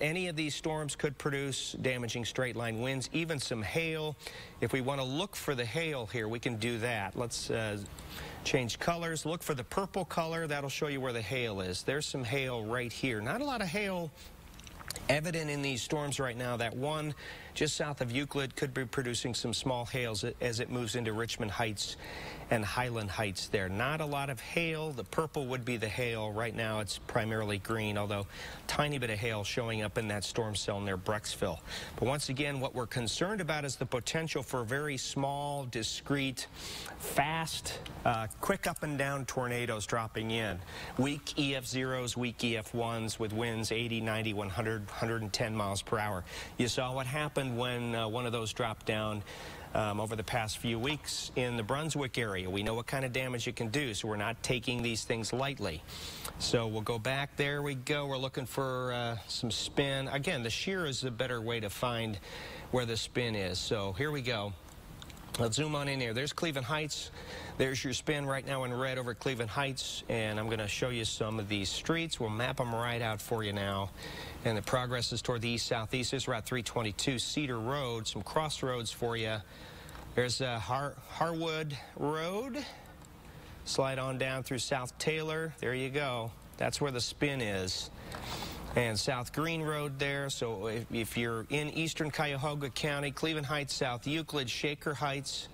Any of these storms could produce damaging straight-line winds, even some hail. If we want to look for the hail here, we can do that. Let's change colors. Look for the purple color. That'll show you where the hail is. There's some hail right here. Not a lot of hail evident in these storms right now. That one just south of Euclid could be producing some small hails as it moves into Richmond Heights and Highland Heights there. Not a lot of hail. The purple would be the hail. Right now it's primarily green, although tiny bit of hail showing up in that storm cell near Brecksville. But once again, what we're concerned about is the potential for very small, discrete, fast, quick up and down tornadoes dropping in. Weak EF0s, weak EF1s with winds 80, 90, 100, 110 miles per hour. You saw what happened when one of those dropped down over the past few weeks in the Brunswick area. We know what kind of damage it can do, so we're not taking these things lightly. So we'll go back. There we go. We're looking for some spin. Again, the shear is a better way to find where the spin is. So here we go. Let's zoom on in here. There's Cleveland Heights. There's your spin right now in red over Cleveland Heights, and I'm going to show you some of these streets. We'll map them right out for you now. And the progress is toward the east-southeast. This is Route 322, Cedar Road. Some crossroads for you. There's Harwood Road. Slide on down through South Taylor. There you go. That's where the spin is. And South Green Road there. So if you're in eastern Cuyahoga County, Cleveland Heights, South Euclid, Shaker Heights,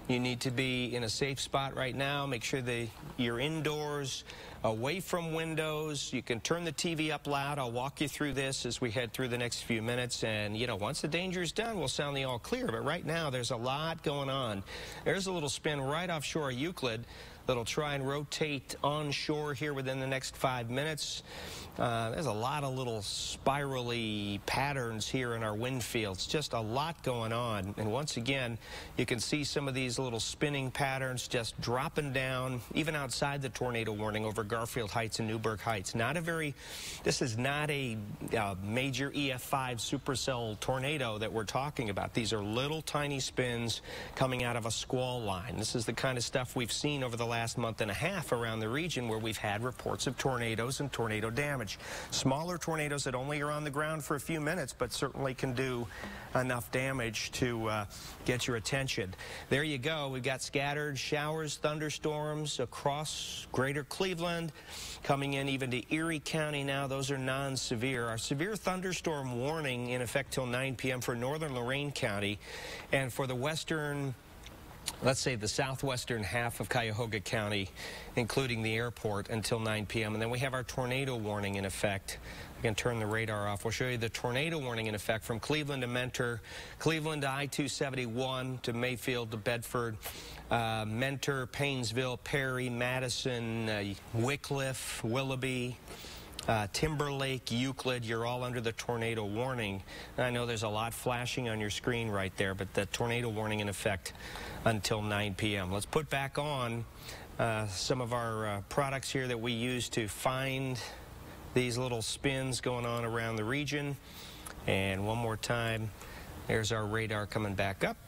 you need to be in a safe spot right now. Make sure that you're indoors, away from windows. You can turn the TV up loud. I'll walk you through this as we head through the next few minutes. And, you know, once the danger is done, we'll sound the all clear. But right now, there's a lot going on. There's a little spin right offshore of Euclid that'll try and rotate onshore here within the next 5 minutes. There's a lot of little spirally patterns here in our wind fields. Just a lot going on. And once again, you can see some of these little spinning patterns just dropping down, even outside the tornado warning over Garfield Heights and Newburgh Heights. This is not a major EF5 supercell tornado that we're talking about. These are little tiny spins coming out of a squall line. This is the kind of stuff we've seen over the last month and a half around the region where we've had reports of tornadoes and tornado damage. Smaller tornadoes that only are on the ground for a few minutes, but certainly can do enough damage to get your attention. There you go. We've got scattered showers, thunderstorms across greater Cleveland, coming in even to Erie County now. Those are non-severe. Our severe thunderstorm warning in effect till 9 p.m. for northern Lorain County, and for the western, let's say the southwestern half of Cuyahoga County, including the airport, until 9 p.m. And then we have our tornado warning in effect. I can turn the radar off. We'll show you the tornado warning in effect from Cleveland to Mentor, Cleveland to I-271 to Mayfield to Bedford, Mentor, Paynesville, Perry, Madison, Wickliffe, Willoughby, Timberlake, Euclid. You're all under the tornado warning. I know there's a lot flashing on your screen right there, but the tornado warning in effect until 9 p.m. Let's put back on some of our products here that we use to find these little spins going on around the region. And one more time, there's our radar coming back up.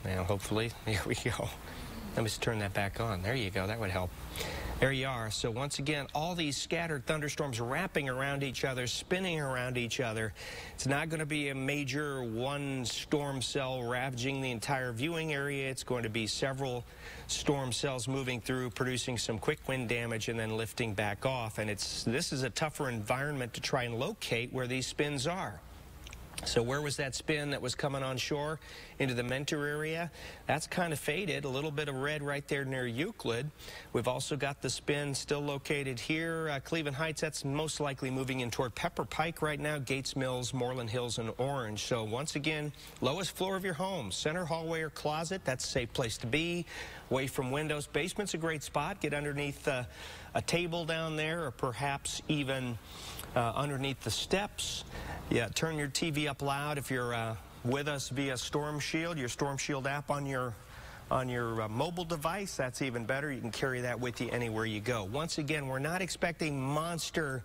Now, hopefully, here we go. Let me just turn that back on. There you go. That would help. There you are. So once again, all these scattered thunderstorms wrapping around each other, spinning around each other. It's not going to be a major one storm cell ravaging the entire viewing area. It's going to be several storm cells moving through, producing some quick wind damage and then lifting back off. And this is a tougher environment to try and locate where these spins are. So where was that spin that was coming on shore into the Mentor area? That's kind of faded. A little bit of red right there near Euclid. We've also got the spin still located here. Cleveland Heights, that's most likely moving in toward Pepper Pike right now, Gates Mills, Moreland Hills, and Orange. So once again, lowest floor of your home, center hallway or closet, that's a safe place to be. Away from windows. Basement's a great spot. Get underneath a table down there, or perhaps even underneath the steps. Yeah, turn your TV up loud if you're with us via Storm Shield, your Storm Shield app on your mobile device. That's even better. You can carry that with you anywhere you go. Once again, we're not expecting monster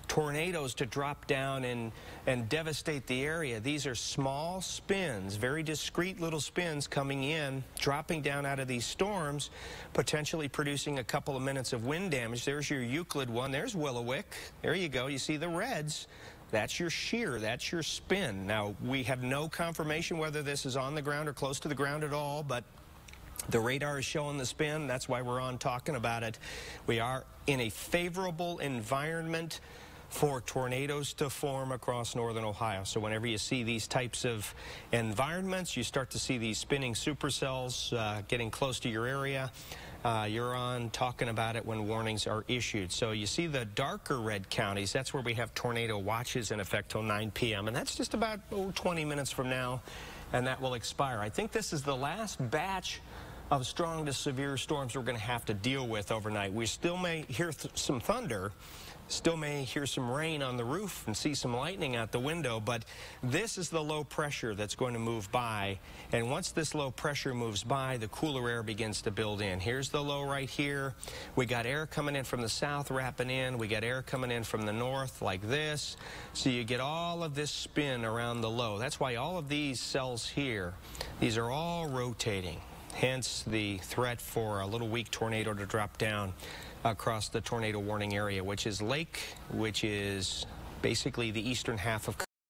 tornadoes to drop down and devastate the area. These are small spins, very discrete little spins coming in, dropping down out of these storms, potentially producing a couple of minutes of wind damage. There's your Euclid one. There's Willowick. There you go. You see the reds. That's your shear. That's your spin. Now, we have no confirmation whether this is on the ground or close to the ground at all, but the radar is showing the spin. That's why we're on talking about it. We are in a favorable environment for tornadoes to form across northern Ohio. So whenever you see these types of environments, you start to see these spinning supercells getting close to your area. You're on talking about it when warnings are issued. So you see the darker red counties, that's where we have tornado watches in effect till 9 p.m. And that's just about 20 minutes from now, and that will expire. I think this is the last batch of strong to severe storms we're going to have to deal with overnight. We still may hear some thunder, still may hear some rain on the roof and see some lightning out the window, but this is the low pressure that's going to move by. And once this low pressure moves by, the cooler air begins to build in. Here's the low right here. We got air coming in from the south wrapping in. We got air coming in from the north like this. So you get all of this spin around the low. That's why all of these cells here, these are all rotating. Hence the threat for a little weak tornado to drop down across the tornado warning area, which is basically the eastern half of